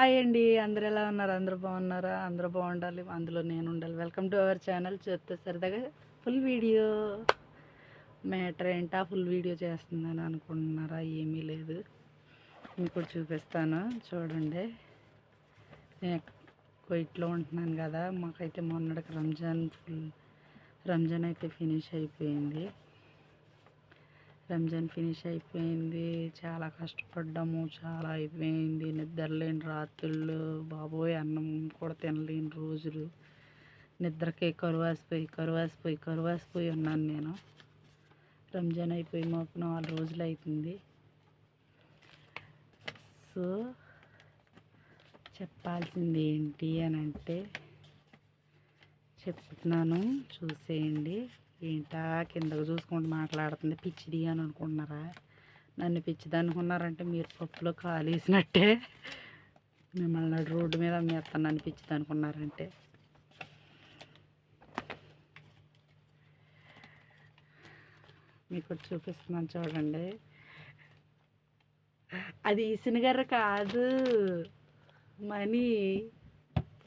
Hi అండి. అందరూ ఎలా ఉన్నారు? అందరూ బాగున్నారా? అందరూ బాగుండాలి, అందులో నేను ఉండాలి. Welcome to our channel. చెప్తే సరదాగా ఫుల్ వీడియో. మ్యాటర్ ఏంటా ఫుల్ వీడియో చేస్తుందని అనుకుంటున్నారా? ఏమీ లేదు, మీకు చూపిస్తాను చూడండి. నేను కువైట్లో ఉంటున్నాను కదా, మాకైతే మొన్నటికి రంజాన్ అయితే ఫినిష్ అయిపోయింది. రంజాన్ ఫినిష్ అయిపోయింది. చాలా కష్టపడ్డాము, చాలా అయిపోయింది. నిద్రలేని రాత్రుళ్ళు, బాబోయ్ అన్నం కూడా తినలేని రోజులు. నిద్రకే కరువాసిపోయి ఉన్నాను నేను. రంజాన్ అయిపోయి మాకు 4 రోజులు అవుతుంది. సో చెప్పాల్సింది ఏంటి అని అంటే చెప్తున్నాను, చూసేయండి. ఏంటా కిందకు చూసుకుంటూ మాట్లాడుతుంది, పిచ్చిది అని అనుకుంటున్నారా? నన్ను పిచ్చిది అనుకున్నారంటే మీరు పప్పులో కాలేసినట్టే. మిమ్మల్ని రోడ్డు మీద అమ్మేస్తాను నన్ను పిచ్చిది అనుకున్నారంటే. మీకు చూపిస్తున్నాను చూడండి. అది ఇసునగర్ర కాదు, మనీ.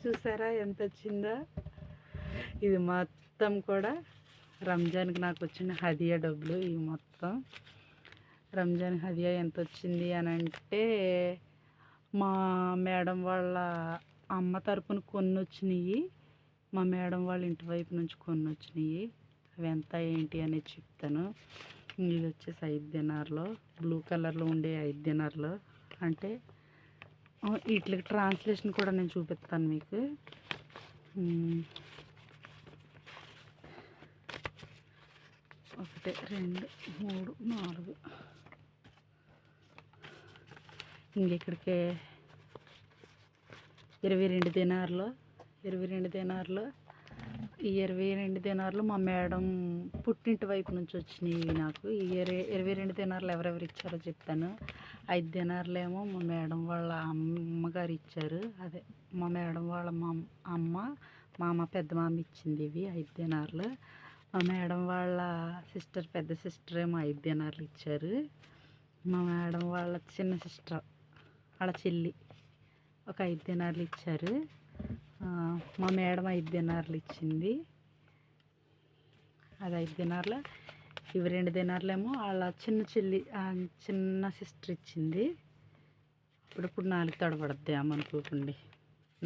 చూసారా ఎంత వచ్చిందో? ఇది మొత్తం కూడా రంజాన్కి నాకు వచ్చిన హదియా డబ్బులు. ఇవి మొత్తం రంజాన్ హదియా ఎంత వచ్చింది అని అంటే, మా మేడం వాళ్ళ అమ్మ తరపున కొన్ని వచ్చినాయి, మా మేడం వాళ్ళ ఇంటి వైపు నుంచి కొన్ని వచ్చినాయి. అవి ఎంత ఏంటి అనేది చెప్తాను. ఇది వచ్చేసి 5 దినార్లు, బ్లూ కలర్లో ఉండే 5 దినార్లు. అంటే వీటికి ట్రాన్స్లేషన్ కూడా నేను చూపిస్తాను మీకు. 1 2 3 4 ఇంకెక్కడికి 22 దినార్లు. ఈ 22 దినార్లు మా మేడం పుట్టింటి వైపు నుంచి వచ్చినాయి నాకు. ఈ 22 దినార్లు ఎవరెవరు ఇచ్చారో చెప్తాను. 5 దినార్లు ఏమో మా మేడం వాళ్ళ అమ్మగారు ఇచ్చారు. అదే మా మేడం వాళ్ళ అమ్మ పెద్ద మామ ఇచ్చింది. ఇవి 5 దినార్లు. మా మేడం వాళ్ళ పెద్ద సిస్టర్ ఏమో 5 దినార్లు ఇచ్చారు. మా మేడం వాళ్ళ చిన్న సిస్టర్, వాళ్ళ చెల్లి ఒక 5 దినార్లు ఇచ్చారు. మా మేడం 5 దినార్లు ఇచ్చింది. అది 5 దినార్లు. ఇవి 2 దినార్లు ఏమో వాళ్ళ చిన్న చెల్లి, చిన్న సిస్టర్ ఇచ్చింది. ఇప్పుడు 4 తడబడుద్ది అనుకోకండి,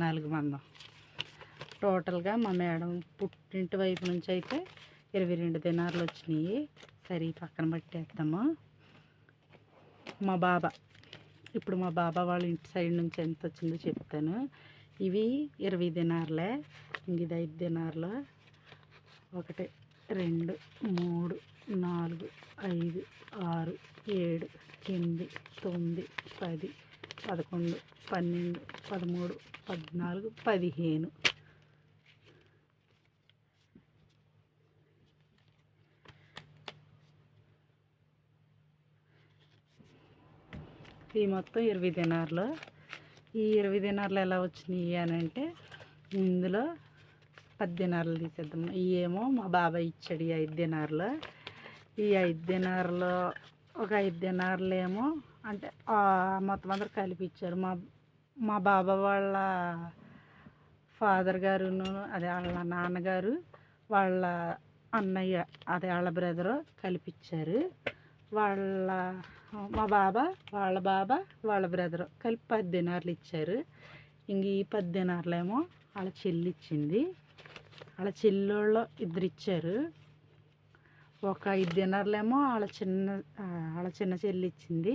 4 మందం. టోటల్గా మా మేడం పుట్టింటి వైపు నుంచి అయితే 22 దినార్లు వచ్చినాయి. సరే పక్కన పట్టేద్దాము. మా బాబా వాళ్ళ ఇంటి సైడ్ నుంచి ఎంత వచ్చిందో చెప్తాను. ఇవి 20 దినార్లే. ఇది 5 దినార్లు. 1 2 3 4 5 6 7 8 9 10 11 12 13 14 15. ఈ మొత్తం 20 దినార్లు. ఈ 20 దినార్లు ఎలా వచ్చినాయి అని అంటే, ఇందులో 10 దినార్లు తీసేద్దాం. ఇవేమో మా బాబాయ్ ఇచ్చాడు, ఈ 5 దినార్లు. ఈ 5 దినార్లు, ఒక 5 దినార్లు ఏమో అంటే మొత్తం అందరు కలిపి ఇచ్చారు. మా బాబా వాళ్ళ ఫాదర్ గారును, అదే వాళ్ళ నాన్నగారు, వాళ్ళ అన్నయ్య, అదే వాళ్ళ బ్రదరు కలిపిచ్చారు. మా బాబా వాళ్ళ బ్రదరు కలిపి 10 దినార్లు ఇచ్చారు. ఇంక ఈ 10 దినార్లు ఏమో వాళ్ళ చెల్లి ఇచ్చింది. వాళ్ళ చెల్లోళ్ళు 2 ఇచ్చారు. ఒక 5 దినార్లు ఏమో వాళ్ళ చిన్న చెల్లి ఇచ్చింది.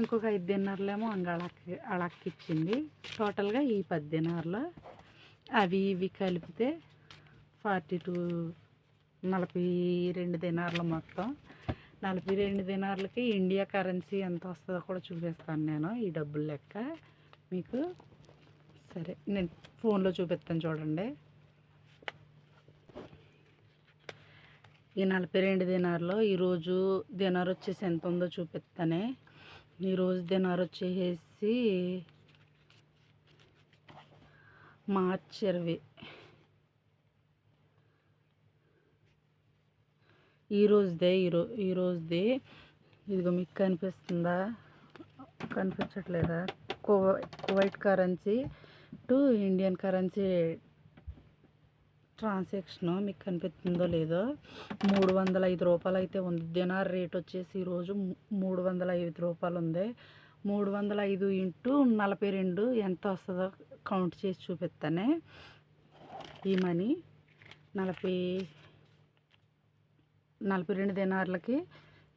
ఇంకొక 5 దినార్లు ఏమో వాళ్ళ అక్క ఇచ్చింది. టోటల్గా ఈ 10 దినార్లు. అవి ఇవి కలిపితే 42 దినార్లు మొత్తం. 42 దినార్లకి ఇండియా కరెన్సీ ఎంత వస్తుందో కూడా చూపిస్తాను నేను, ఈ డబ్బుల లెక్క మీకు. సరే నేను ఫోన్లో చూపిస్తాను చూడండి. ఈ 42 దినార్లో ఈరోజు దినార్ వచ్చేసి ఎంత ఉందో చూపిస్తానే. ఈరోజు దినార్ వచ్చేసి మార్చి 20. ఈరోజుదే. ఇదిగో మీకు కనిపిస్తుందా? కనిపించట్లేదా? Kuwait currency to Indian currency transaction మీకు కనిపిస్తుందో లేదో 305 రూపాయలు అయితే ఉంది. దినార్ రేట్ వచ్చేసి ఈరోజు 305 రూపాయలు ఉంది. 305 ఇంటూ 42 ఎంత వస్తుందో కౌంట్ చేసి చూపిస్తానే. ఈ మనీ 42 దినార్లకి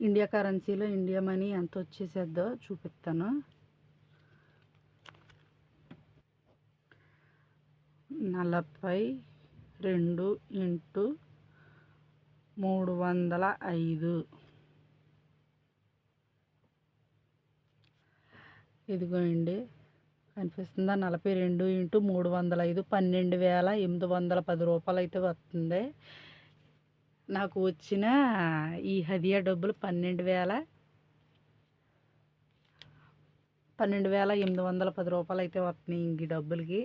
ఇండియా కరెన్సీలో ఇండియా మనీ ఎంత వచ్చేసేద్దో చూపిస్తాను. 42 ఇంటూ 305 ఇదిగోండి కనిపిస్తుందా? 42 ఇంటూ 305 12,810 రూపాయలు అయితే వస్తుంది. నాకు వచ్చిన ఈ హదియా డబ్బులు 12,810 రూపాయలు అయితే వస్తున్నాయి ఇంక ఈ డబ్బులకి.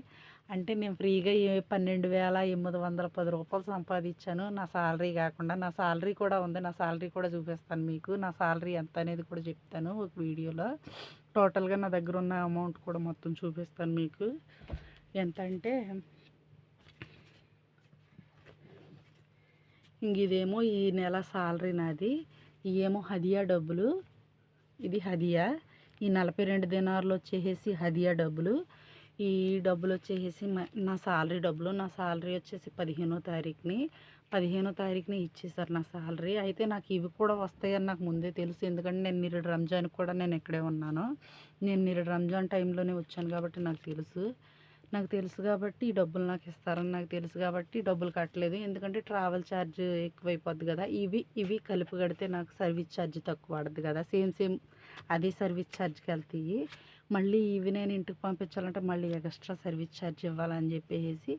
అంటే నేను ఫ్రీగా 12,810 రూపాయలు సంపాదించాను, నా సాలరీ కాకుండా. నా సాలరీ కూడా ఉంది, నా సాలరీ కూడా చూపిస్తాను మీకు. నా సాలరీ ఎంత అనేది కూడా చెప్తాను ఒక వీడియోలో. టోటల్గా నా దగ్గర ఉన్న అమౌంట్ కూడా మొత్తం చూపిస్తాను మీకు. ఎంత అంటే ఇంక ఇదేమో ఈ నెల సాలరీ నాది, ఇవేమో హదియా డబ్బులు. ఇది హదియా. ఈ 42 దినార్లు వచ్చేసి హదియా డబ్బులు. ఈ డబ్బులు వచ్చేసి నా సాలరీ డబ్బులు. నా సాలరీ వచ్చేసి 15వ తారీఖుని ఇచ్చేసారు నా సాలరీ. అయితే నాకు ఇవి కూడా వస్తాయని నాకు ముందే తెలుసు, ఎందుకంటే నేను నిరుడు రంజాన్కి కూడా నేను ఇక్కడే ఉన్నాను. నేను నిరుడు రంజాన్ టైంలోనే వచ్చాను కాబట్టి నాకు తెలుసు కాబట్టి ఈ డబ్బులు నాకు ఇస్తారని నాకు తెలుసు కాబట్టి డబ్బులు కట్టలేదు. ఎందుకంటే ట్రావెల్ ఛార్జ్ ఎక్కువైపోద్ది కదా. ఇవి కలిపి కడితే నాకు సర్వీస్ ఛార్జ్ తక్కువ పడుద్ది కదా. సేమ్ అదే సర్వీస్ ఛార్జ్కి వెళ్తాయి. మళ్ళీ ఇవి నేను ఇంటికి పంపించాలంటే మళ్ళీ ఎక్స్ట్రా సర్వీస్ ఛార్జ్ ఇవ్వాలని చెప్పేసి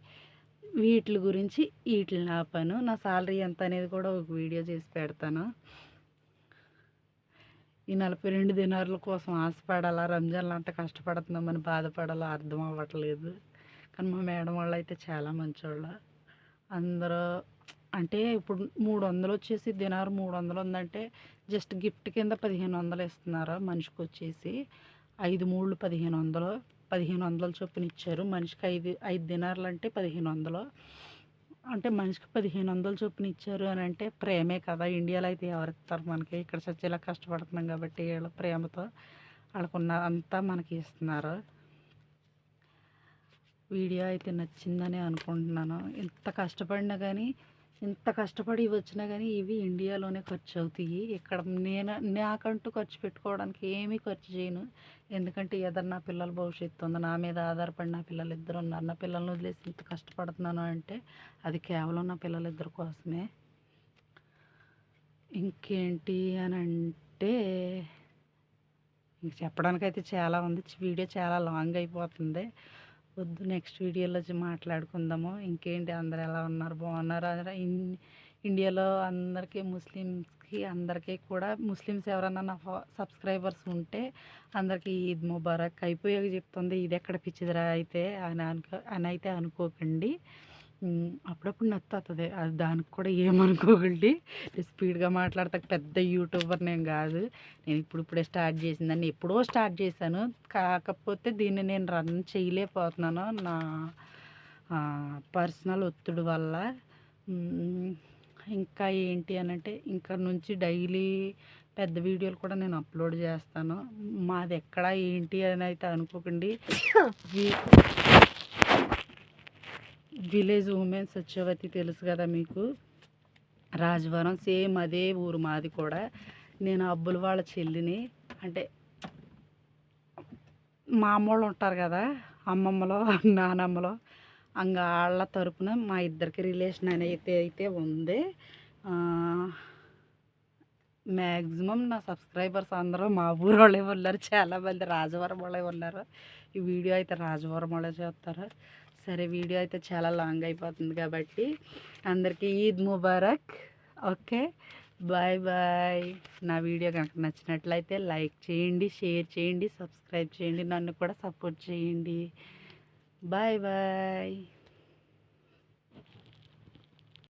వీటి గురించి వీటిని ఆపాను. నా సాలరీ ఎంత అనేది కూడా ఒక వీడియో చేసి పెడతాను. ఈ 42 దినార్ల కోసం ఆశపడాలా, రంజాన్లో అంత కష్టపడుతున్నామని బాధపడాలా అర్థం అవ్వట్లేదు. కానీ మా మేడం వాళ్ళు అయితే చాలా మంచివాళ్ళు. అందరూ అంటే ఇప్పుడు 300 వచ్చేసి దినారు 300 ఉందంటే జస్ట్ గిఫ్ట్ కింద 1500 ఇస్తున్నారు మనిషికి వచ్చేసి. 5 మూళ్ళు 1500 చొప్పున ఇచ్చారు. మనిషికి 5 దినార్లు అంటే 1500, అంటే మనిషికి 1500 చొప్పున ఇచ్చారు అని అంటే ప్రేమే కదా. ఇండియాలో అయితే ఎవరిస్తారు మనకి? ఇక్కడ చచ్చేలా కష్టపడుతున్నాం కాబట్టి వీళ్ళ ప్రేమతో వాళ్ళకున్న అంతా మనకి ఇస్తున్నారు. వీడియో అయితే నచ్చిందని అనుకుంటున్నాను. ఇంత కష్టపడి వచ్చినా కానీ ఇవి ఇండియాలోనే ఖర్చు అవుతాయి. ఇక్కడ నాకంటూ ఖర్చు పెట్టుకోవడానికి ఏమీ ఖర్చు చేయను. ఎందుకంటే ఏదన్నా నా పిల్లల భవిష్యత్తు ఉంది, నా మీద ఆధారపడి నా పిల్లలు ఇద్దరు ఉన్నారు. నా పిల్లల్ని వదిలేసి ఇంత కష్టపడుతున్నాను అంటే అది కేవలం నా పిల్లలిద్దరి కోసమే. ఇంకేంటి అని అంటే ఇంక చెప్పడానికైతే చాలా ఉంది. వీడియో చాలా లాంగ్ అయిపోతుంది. వద్దు, నెక్స్ట్ వీడియోలో మాట్లాడుకుందాము. ఇంకేంటి, అందరు ఎలా ఉన్నారు? బాగున్నారు? ఇండియాలో అందరికీ, ముస్లిమ్స్కి అందరికీ కూడా, ముస్లిమ్స్ ఎవరన్నా నా సబ్స్క్రైబర్స్ ఉంటే అందరికీ ఈద్ ముబారక్. అయిపోయాక చెప్తుంది ఇది ఎక్కడ పిచ్చిదిరా అయితే అని అయితే అనుకోకండి. అప్పుడప్పుడు నచ్చుతుంది అది, దానికి కూడా ఏమనుకోకండి. స్పీడ్గా మాట్లాడతా పెద్ద యూట్యూబర్ నేను కాదు. నేను ఇప్పుడే స్టార్ట్ చేసిందాన్ని, ఎప్పుడో స్టార్ట్ చేశాను. కాకపోతే దీన్ని నేను రన్ చేయలేకపోతున్నాను నా పర్సనల్ ఒత్తిడి వల్ల. ఇంకా ఏంటి అని అంటే ఇక్కడ నుంచి డైలీ పెద్ద వీడియోలు కూడా నేను అప్లోడ్ చేస్తాను. మాది ఎక్కడ ఏంటి అని అయితే అనుకోకండి. విలేజ్ ఉమెన్ సత్యవతి తెలుసు కదా మీకు, రాజవరం. సేమ్ అదే ఊరు మాది కూడా. నేను అబ్బుల వాళ్ళ చెల్లిని. అంటే మా అమ్మోళ్ళు ఉంటారు కదా, అమ్మమ్మలో నానమ్మలో, వాళ్ళ తరపున మా ఇద్దరికి రిలేషన్ అయితే ఉంది. మ్యాక్సిమం నా సబ్స్క్రైబర్స్ అందరూ మా ఊరు వాళ్ళే ఉన్నారు, చాలామంది రాజవరం వాళ్ళే ఉన్నారు. ఈ వీడియో అయితే రాజవరం వాళ్ళే చేస్తారు. సరే, వీడియో అయితే చాలా లాంగ్ అయిపోతుంది కాబట్టి అందరికీ Eid Mubarak. Okay, bye bye. నా వీడియో కనుక నచ్చినట్లయితే లైక్ చేయండి, షేర్ చేయండి, సబ్స్క్రైబ్ చేయండి, నన్ను కూడా సపోర్ట్ చేయండి. Bye bye.